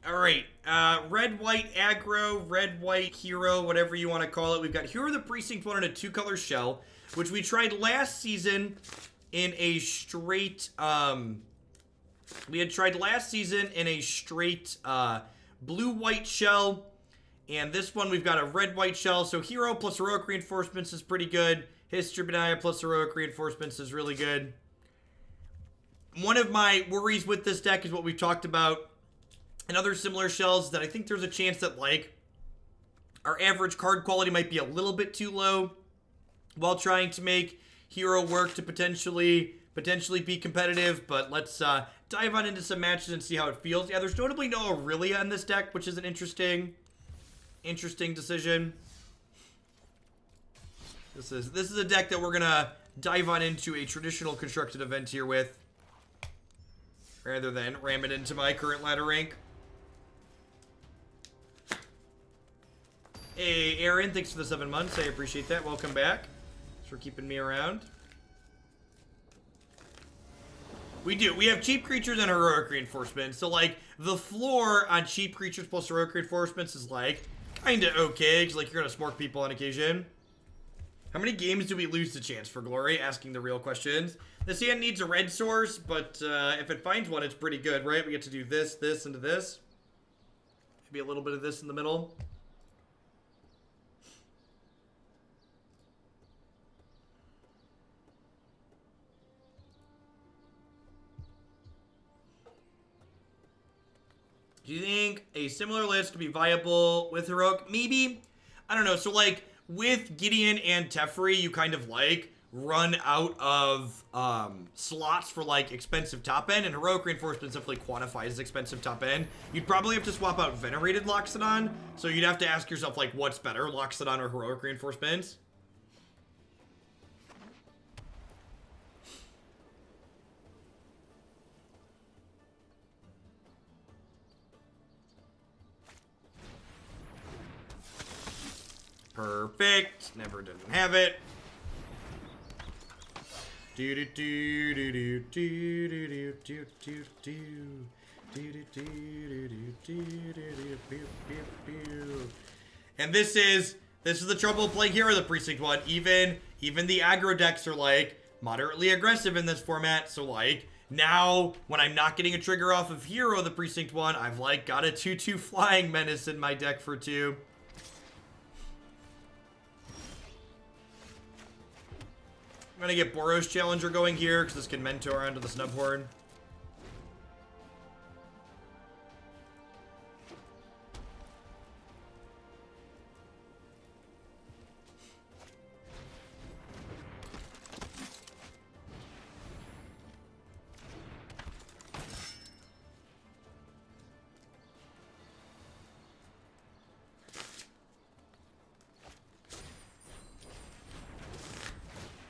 Alright, red-white aggro, red-white hero, whatever you want to call it. We've got Hero of the Precinct One in a 2-color shell, which we tried last season in a straight, we had tried last season in a straight, blue-white shell, and this one we've got a red-white shell, so hero plus heroic reinforcements is pretty good. History of Benalia plus heroic reinforcements is really good. One of my worries with this deck is what we've talked about and other similar shells, that I think there's a chance that, like, our average card quality might be a little bit too low while trying to make hero work to potentially be competitive. But let's dive on into some matches and see how it feels. Yeah, there's notably no Aurelia in this deck, which is an interesting decision. This is a deck that we're gonna dive on into a traditional constructed event here with, rather than ram it into my current ladder rank. Hey, Aaron, thanks for the 7 months. I appreciate that. Welcome back. Thanks for keeping me around. We do. We have cheap creatures and heroic reinforcements. So, like, the floor on cheap creatures plus heroic reinforcements is, like, kind of okay. Because, like, you're going to smork people on occasion. How many games do we lose to Chance for Glory? Asking the real questions. This hand needs a red source, but if it finds one, it's pretty good, right? We get to do this, this, and this. Maybe a little bit of this in the middle. Do you think a similar list could be viable with heroic? Maybe. I don't know. So, like, with Gideon and Teferi, you kind of, like, run out of slots for, like, expensive top end, and heroic reinforcements definitely quantifies expensive top end. You'd probably have to swap out Venerated Loxodon, so you'd have to ask yourself, like, what's better, Loxodon or heroic reinforcements? Perfect. Never doesn't have it. And this is the trouble of playing Hero of the Precinct One. Even the aggro decks are, like, moderately aggressive in this format. So, like, now when I'm not getting a trigger off of Hero of the Precinct One, I've, like, got a 2/2 flying menace in my deck for 2. I'm gonna get Boros Challenger going here, because this can mentor onto the Snubhorn.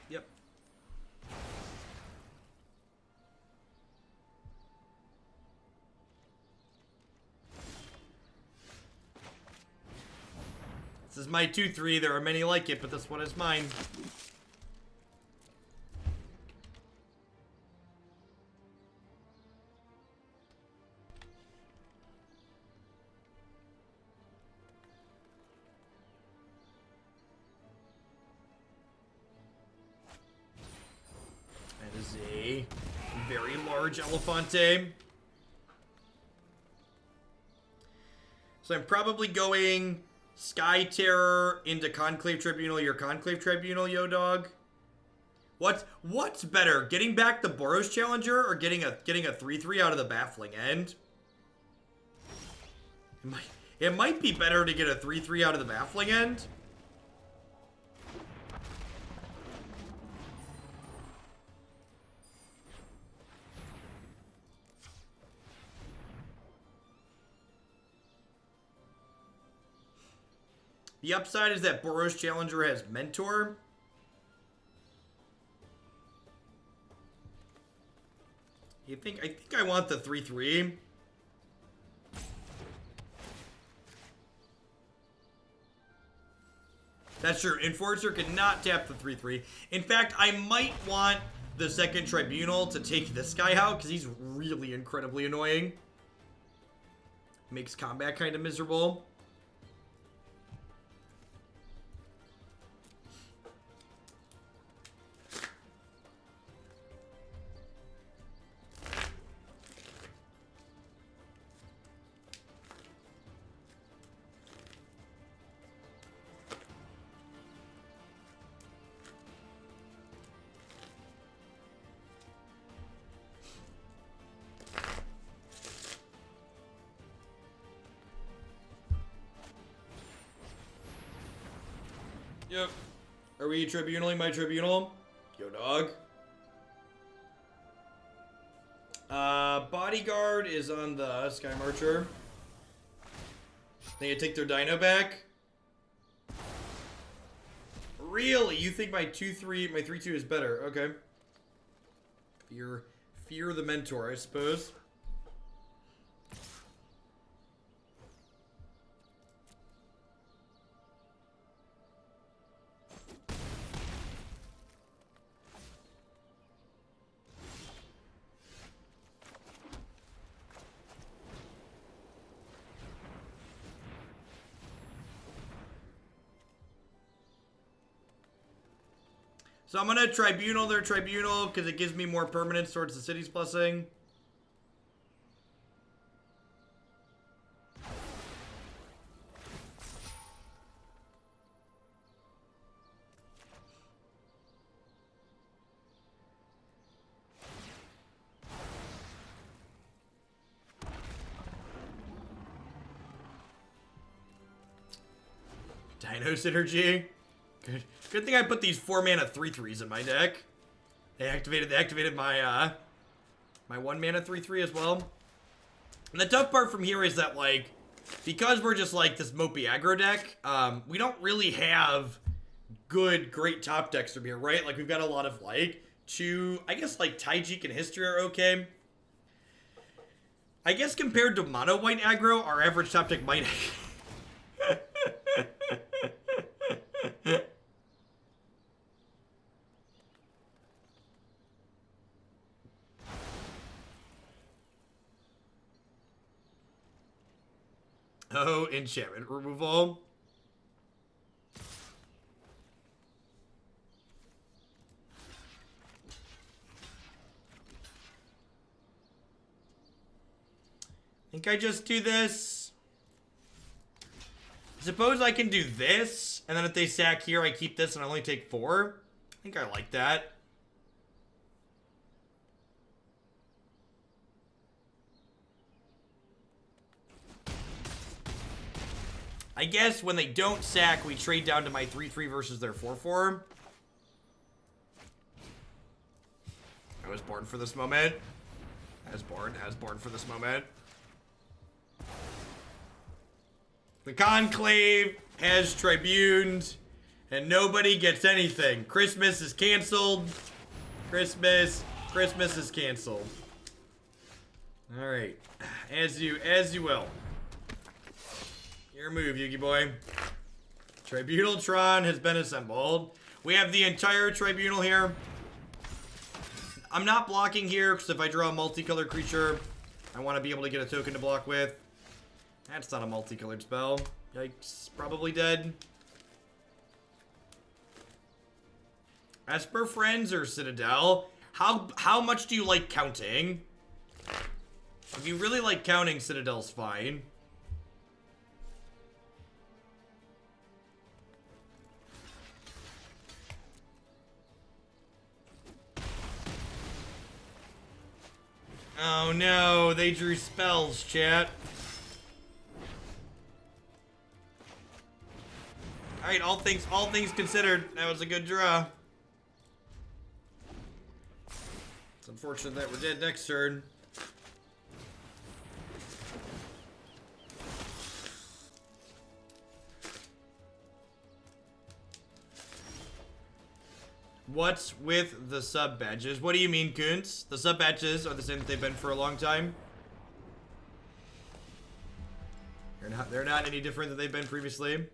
Yep. This is my 2/3. There are many like it, but this one is mine. That is a very large Elefante. So I'm probably going Sky Terror into Conclave Tribunal, your Conclave Tribunal, yo dog. What's better, getting back the Boros Challenger or getting a 3/3 out of the Baffling End? It might be better to get a 3/3 out of the Baffling End. The upside is that Boros Challenger has Mentor. I think I want the 3/3. That's true. Enforcer cannot tap the 3/3. In fact, I might want the second Tribunal to take this guy out, because he's really incredibly annoying. Makes combat kind of miserable. Yep. Are we tribunaling my tribunal? Yo, dog. Bodyguard is on the Sky Marcher. They take their dino back. Really? You think my 2-3, my 3-2 is better? Okay. Fear the mentor, I suppose. So I'm going to tribunal their tribunal because it gives me more permanence towards the city's blessing. Dino synergy. Good thing I put these 4-mana 3/3s in my deck. They activated my my 1-mana 3/3 as well. And the tough part from here is that, like, because we're just like this mopey aggro deck, we don't really have great top decks from here, right? Like, we've got a lot of like I guess like Tajic and History are okay. I guess compared to mono white aggro, our average top deck might. Oh, enchantment removal. I think I just do this. I suppose I can do this, and then if they sack here, I keep this and I only take 4. I think I like that. I guess when they don't sack, we trade down to my 3/3 versus their 4/4. I was born for this moment. I was born for this moment. The Conclave has tribuned, and nobody gets anything. Christmas is canceled. Christmas is canceled. All right, as you will. Your move, Yugi boy. Tribunal Tron has been assembled. We have the entire tribunal here. I'm not blocking here because if I draw a multicolored creature, I want to be able to get a token to block with. That's not a multicolored spell. Yikes, probably dead. Esper Friends or Citadel? How much do you like counting? If you really like counting, Citadel's fine. Oh no, they drew spells, chat. Alright, all things considered, that was a good draw. It's unfortunate that we're dead next turn. What's with the sub badges? What do you mean, Kuntz? The sub badges are the same that they've been for a long time. They're not any different than they've been previously.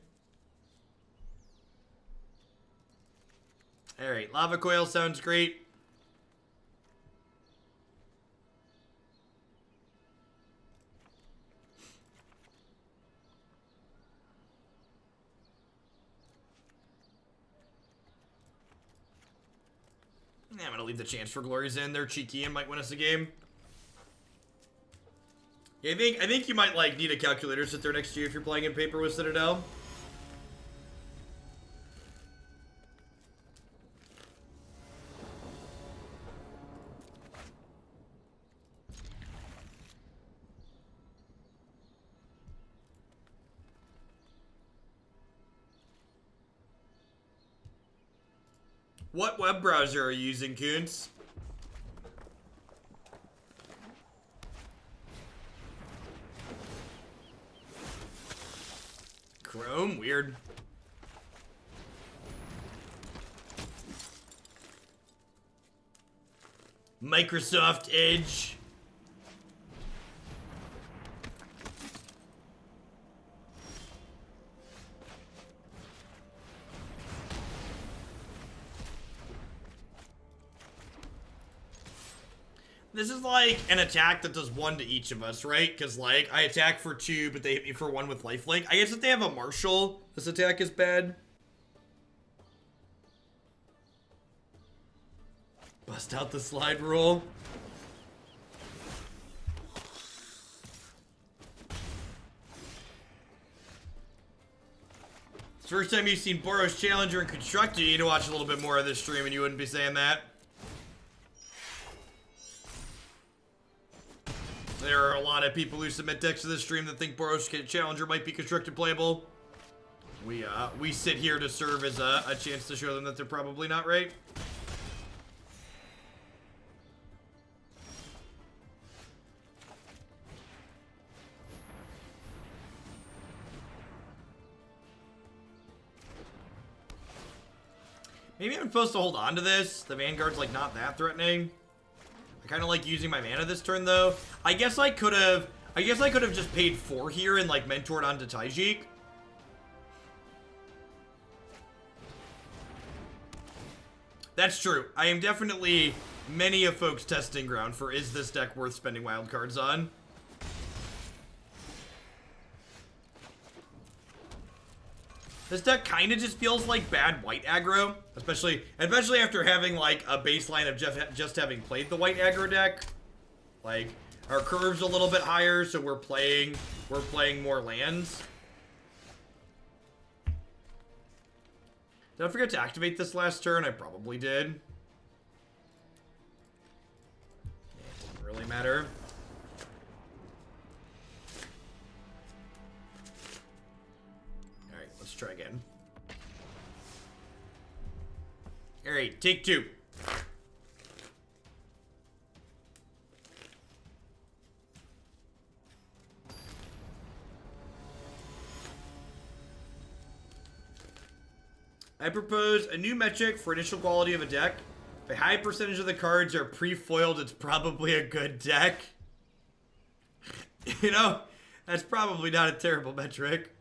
Alright, Lava Coil sounds great. I'm gonna leave the chance for glories in. They're cheeky and might win us a game. Yeah, I think you might like need a calculator sit there next to you if you're playing in paper with Citadel. What web browser are you using, Kuntz? Chrome? Weird. Microsoft Edge. This is like an attack that does 1 to each of us, right? Because, like, I attack for 2, but they hit me for 1 with lifelink. I guess if they have a marshal, this attack is bad. Bust out the slide rule. It's the first time you've seen Boros Challenger and Constructed. You need to watch a little bit more of this stream and you wouldn't be saying that. There are a lot of people who submit decks to this stream that think Boros Challenger might be constructed playable. We sit here to serve as a chance to show them that they're probably not right. Maybe I'm supposed to hold on to this. The Vanguard's like not that threatening. I kind of like using my mana this turn, though. I guess I could have just paid 4 here and, like, mentored onto Tajic. That's true. I am definitely many of folks' testing ground for is this deck worth spending wild cards on. This deck kind of just feels like bad white aggro, especially after having like a baseline of just having played the white aggro deck. Like our curve's a little bit higher, so we're playing more lands. Did I forget to activate this last turn? I probably did. It doesn't really matter. Let's try again. Alright, take 2. I propose a new metric for initial quality of a deck. If a high percentage of the cards are pre-foiled, it's probably a good deck. You know, that's probably not a terrible metric.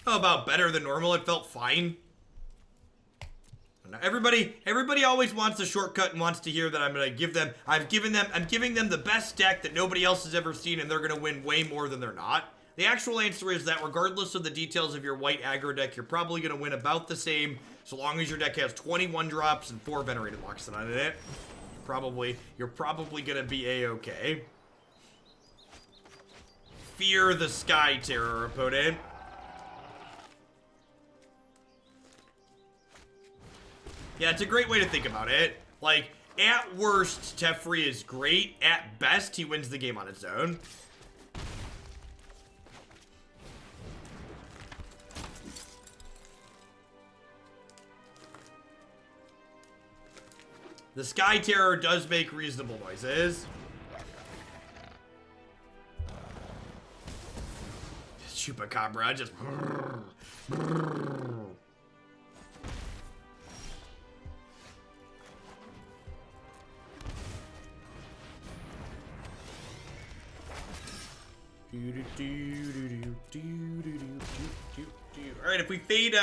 How about better than normal? It felt fine. Everybody always wants a shortcut and wants to hear that I'm giving them the best deck that nobody else has ever seen and they're gonna win way more than they're not. The actual answer is that regardless of the details of your white aggro deck, you're probably gonna win about the same so long as your deck has 21 drops and 4 Venerated Loxodon in it. You're probably gonna be A-okay. Fear the Sky Terror, opponent. Yeah, it's a great way to think about it. Like, at worst, Teferi is great. At best, he wins the game on its own. The Sky Terror does make reasonable noises. Chupacabra just... Alright, if we fade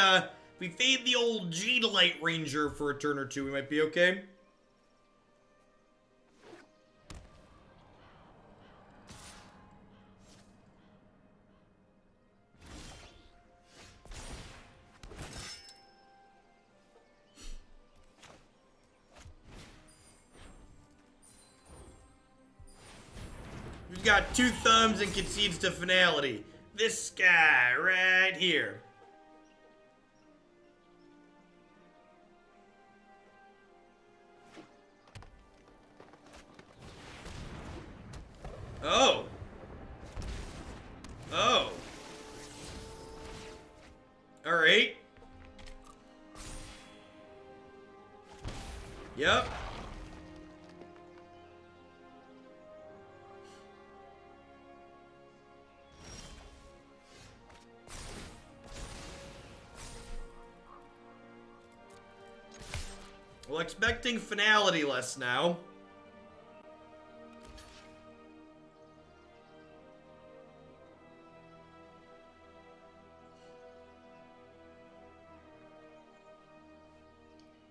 the old G-Delight Ranger for a turn or 2, we might be okay. got 2 thumbs and concedes to finality. This guy right here. Oh. Oh. All right. Yep. Well, expecting finality less now.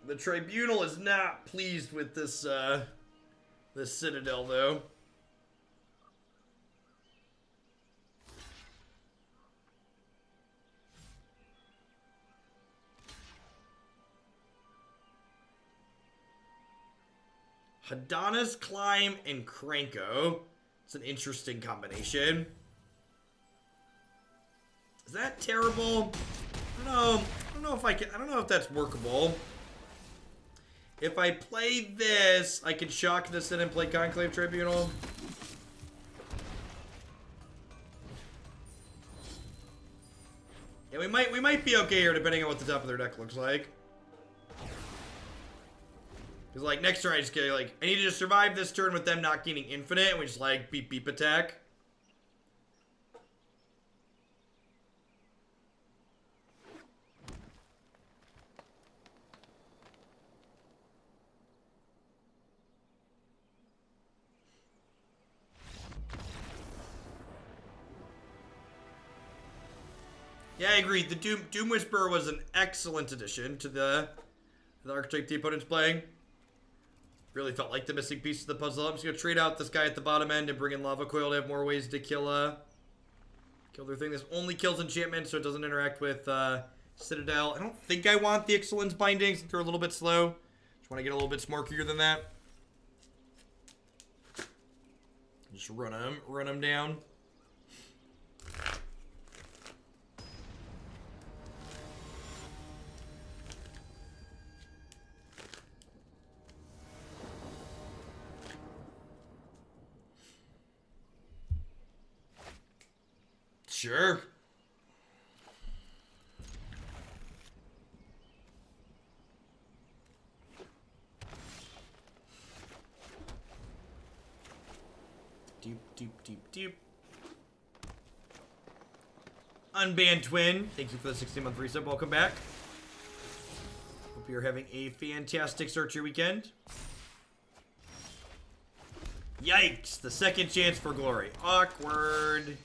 The Tribunal is not pleased with this, this Citadel, though. Hadana's Climb and Kranko. It's an interesting combination. Is that terrible? I don't know. I don't know if I can. I don't know if that's workable. If I play this, I can shock this in and play Conclave Tribunal. Yeah, we might be okay here depending on what the top of their deck looks like. Because, like, next turn I just get, like, I need to just survive this turn with them not gaining infinite, and we just, like, beep beep attack. Yeah, I agree. The Doom Whisperer was an excellent addition to the archetype the opponent's playing. Really felt like the missing piece of the puzzle. I'm just going to trade out this guy at the bottom end and bring in Lava Coil to have more ways to kill their thing. This only kills enchantment, so it doesn't interact with Citadel. I don't think I want the Ixalan's bindings. They're a little bit slow. Just want to get a little bit smarkier than that. Just run them down. Sure. Deep. Unbanned Twin, thank you for the 16-month resub. Welcome back. Hope you're having a fantastic searcher weekend. Yikes, the second chance for glory. Awkward.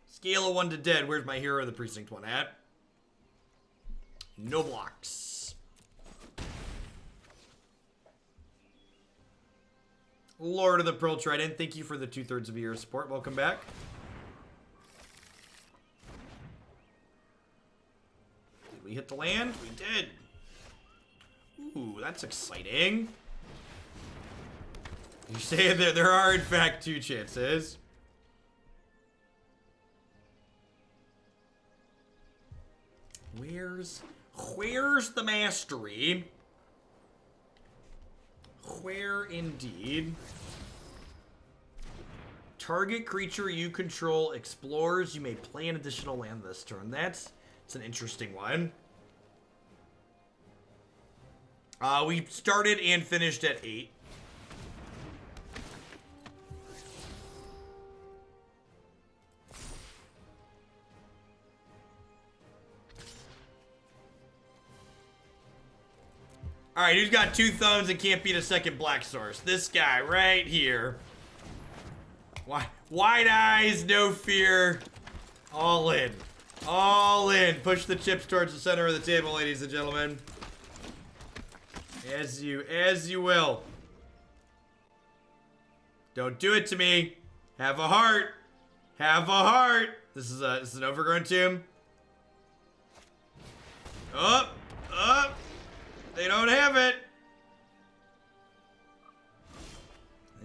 Scale of 1 to dead. Where's my Hero of the Precinct One at? No blocks. Lord of the Pearl Trident, thank you for the 2/3 of your support. Welcome back. Did we hit the land? We did. Ooh, that's exciting. You say there are, in fact, 2 chances. Where's the mastery? Where indeed? Target creature you control explores. You may play an additional land this turn. It's an interesting one. We started and finished at 8. Alright, who's got 2 thumbs and can't beat a second black source? This guy right here. Wide eyes, no fear. All in. All in. Push the chips towards the center of the table, ladies and gentlemen. As you will. Don't do it to me. Have a heart. Have a heart. This is an overgrown tomb. Up. They don't have it.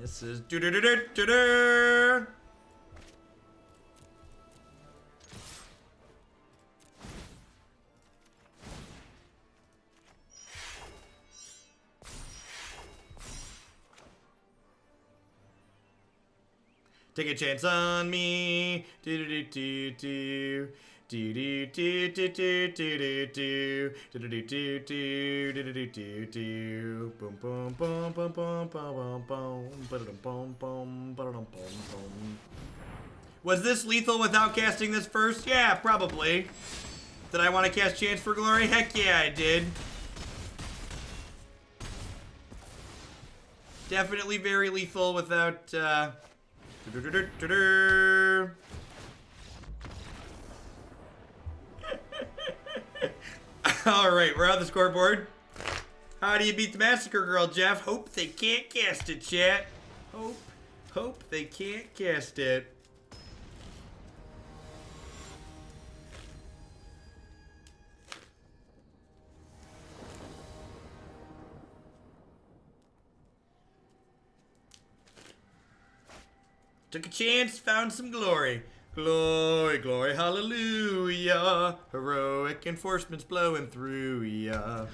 This is do-do-do-do-do-do. Take a chance on me. Do do do do do do do do do do do do do do do do do do. Boom boom boom boom boom boom boom boom boom boom boom boom. Was this lethal without casting this first? Yeah, probably. Did I want to cast Chance for Glory? Heck yeah, I did. Definitely very lethal without. Alright, we're on the scoreboard. How do you beat the Massacre Girl, Jeff? Hope they can't cast it, chat. Hope they can't cast it. Took a chance, found some glory. Glory, glory, hallelujah. Heroic enforcement's blowing through ya.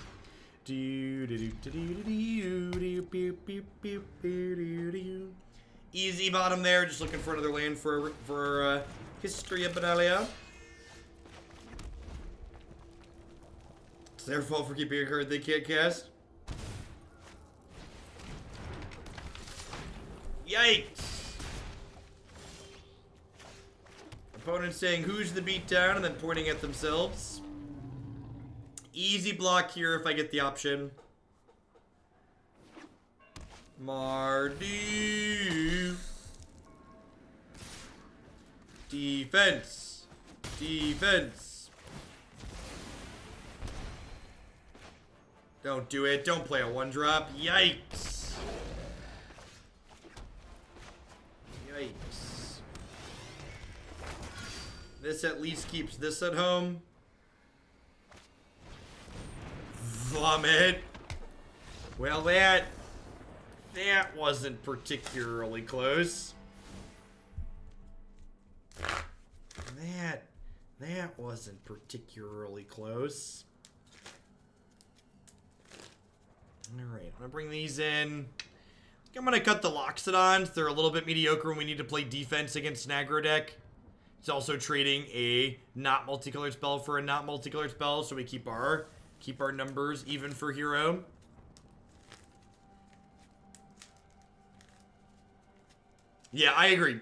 Easy bottom there, just looking for another land for History of Benalia. It's their fault for keeping a card they can't cast. Yikes. Opponent saying, who's the beatdown, and then pointing at themselves. Easy block here if I get the option. Mardu. Defense. Defense. Don't do it. Don't play a 1-drop. Yikes. Yikes. This at least keeps this at home. Vomit. Well, that wasn't particularly close. That wasn't particularly close. Alright, I'm gonna bring these in. I think I'm gonna cut the Loxodons. They're a little bit mediocre when we need to play defense against an aggro deck. It's also trading a not multicolored spell for a not multicolored spell, so we keep our numbers even for hero. Yeah, I agree.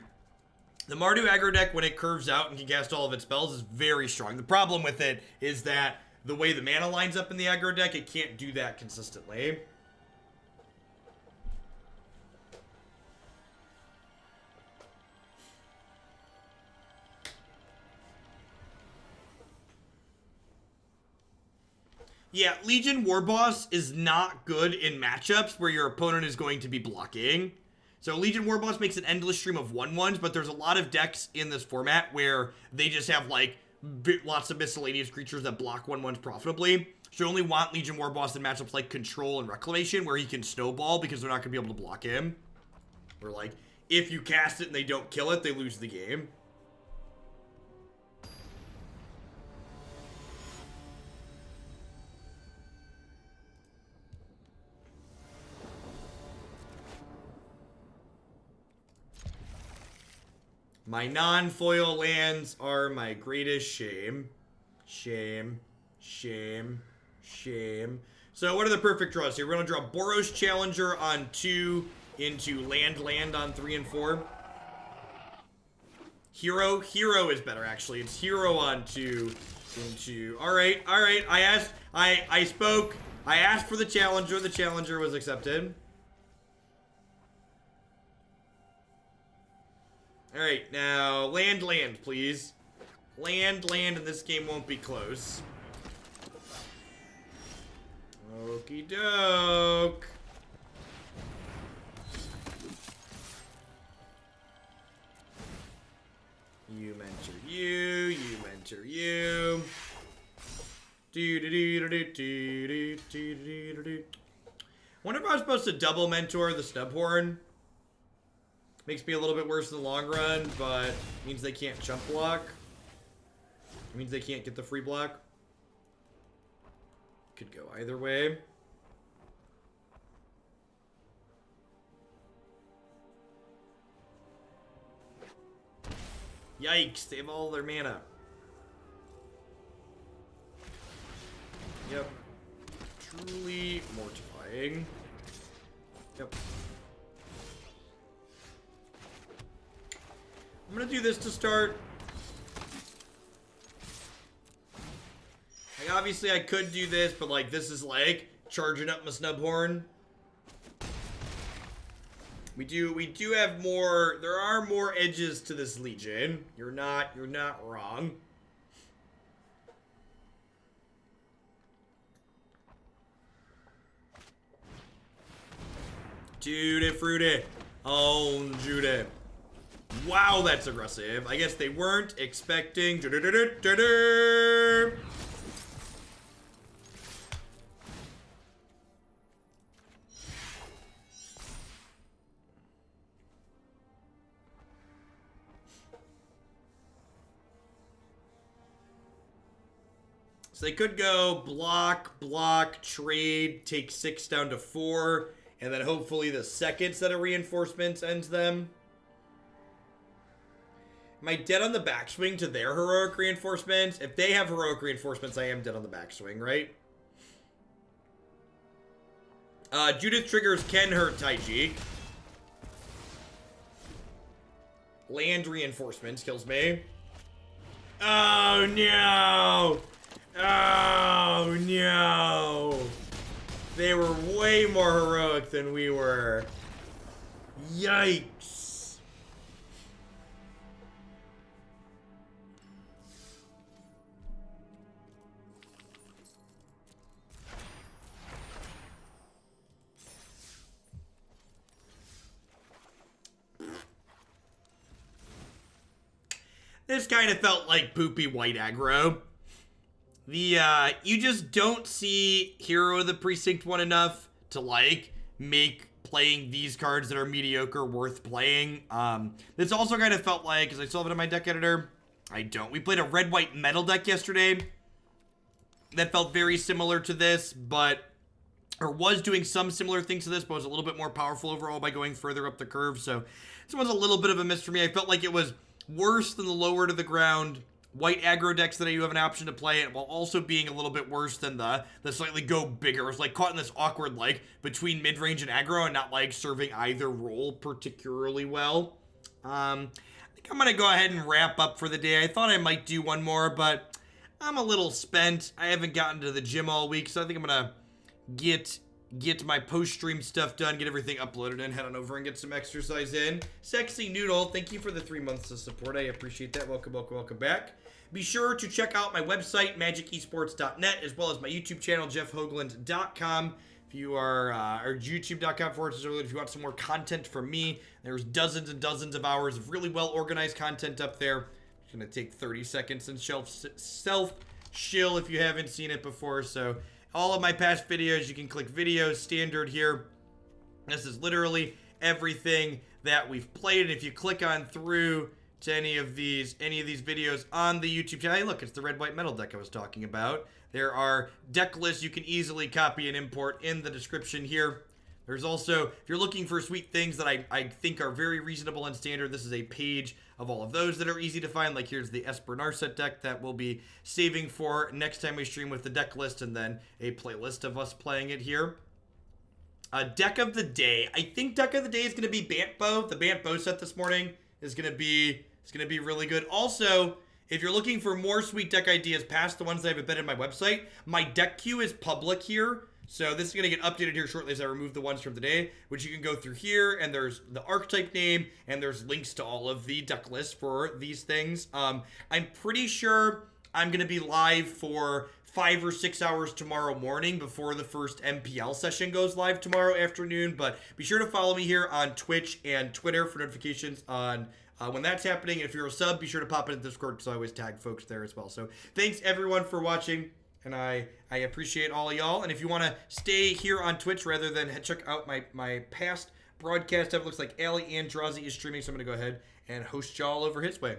The Mardu aggro deck, when it curves out and can cast all of its spells, is very strong. The problem with it is that the way the mana lines up in the aggro deck, it can't do that consistently. Yeah, Legion Warboss is not good in matchups where your opponent is going to be blocking. So Legion Warboss makes an endless stream of 1/1s, but there's a lot of decks in this format where they just have, like, lots of miscellaneous creatures that block 1/1s profitably. So you only want Legion Warboss in matchups like Control and Reclamation, where he can snowball because they're not going to be able to block him. Or, like, if you cast it and they don't kill it, they lose the game. My non-foil lands are my greatest shame. Shame. Shame. Shame. So what are the perfect draws here? We're going to draw Boros Challenger on 2 into land on 3 and 4. Hero is better, actually. It's Hero on 2 into... Alright. I spoke. I asked for the Challenger. The Challenger was accepted. Alright, now, land, please. Land, and this game won't be close. Okie doke. You mentor you mentor you. Wonder if I was supposed to double mentor the Snubhorn. Makes me a little bit worse in the long run, but means they can't jump block. It means they can't get the free block. Could go either way. Yikes, they have all their mana. Yep. Truly mortifying. Yep. I'm gonna do this to start. Like, obviously I could do this, but like, this is like charging up my Snubhorn. We do have more, there are more edges to this Legion. You're not wrong. Tutti frutti. Oh, Judy. Wow, that's aggressive. I guess they weren't expecting. So they could go block, block, trade, take 6 down to 4, and then hopefully the second set of reinforcements ends them. Am I dead on the backswing to their heroic reinforcements? If they have heroic reinforcements, I am dead on the backswing, right? Judith triggers can hurt Tajic. Land reinforcements kills me. Oh no! Oh no! They were way more heroic than we were. Yikes. This kind of felt like poopy white aggro. You just don't see Hero of the Precinct One enough to, like, make playing these cards that are mediocre worth playing. This also kind of felt like, because I still have it in my deck editor, I don't. We played a red-white metal deck yesterday that felt very similar to this, or was doing some similar things to this, but was a little bit more powerful overall by going further up the curve, so this was a little bit of a miss for me. I felt like it was worse than the lower to the ground white aggro decks that you have an option to play it, while also being a little bit worse than the slightly go bigger. It was like caught in this awkward like between mid-range and aggro and not like serving either role particularly well. I think I'm gonna go ahead and wrap up for the day. I thought I might do one more, but I'm a little spent. I haven't gotten to the gym all week, so I think I'm gonna get my post-stream stuff done, get everything uploaded, and head on over and get some exercise in. Sexy Noodle, thank you for the 3 months of support. I appreciate that. Welcome, welcome, welcome back. Be sure to check out my website, magicesports.net, as well as my YouTube channel, jeffhoagland.com. If you are, or youtube.com/, if you want some more content from me, there's dozens and dozens of hours of really well-organized content up there. It's going to take 30 seconds and self-shill if you haven't seen it before, so all of my past videos, you can click videos, standard here. This is literally everything that we've played. And if you click on through to any of these videos on the YouTube channel, hey, look, it's the red white metal deck I was talking about. There are deck lists you can easily copy and import in the description here. There's also, if you're looking for sweet things that I think are very reasonable and standard, this is a page of all of those that are easy to find. Like here's the Esper Narset deck that we'll be saving for next time we stream with the deck list, and then a playlist of us playing it here. Deck of the day. I think deck of the day is going to be Bantbo. The Bantbo set this morning is going to be really good. Also, if you're looking for more sweet deck ideas past the ones that I've embedded in my website, my deck queue is public here. So this is going to get updated here shortly as I remove the ones from today, which you can go through here, and there's the archetype name, and there's links to all of the deck lists for these things. I'm pretty sure I'm going to be live for 5 or 6 hours tomorrow morning before the first MPL session goes live tomorrow afternoon, but be sure to follow me here on Twitch and Twitter for notifications on when that's happening. And if you're a sub, be sure to pop into Discord because I always tag folks there as well. So thanks everyone for watching. And I appreciate all y'all. And if you want to stay here on Twitch rather than check out my past broadcast of it looks like Ali Andrazi is streaming, so I'm going to go ahead and host y'all over his way.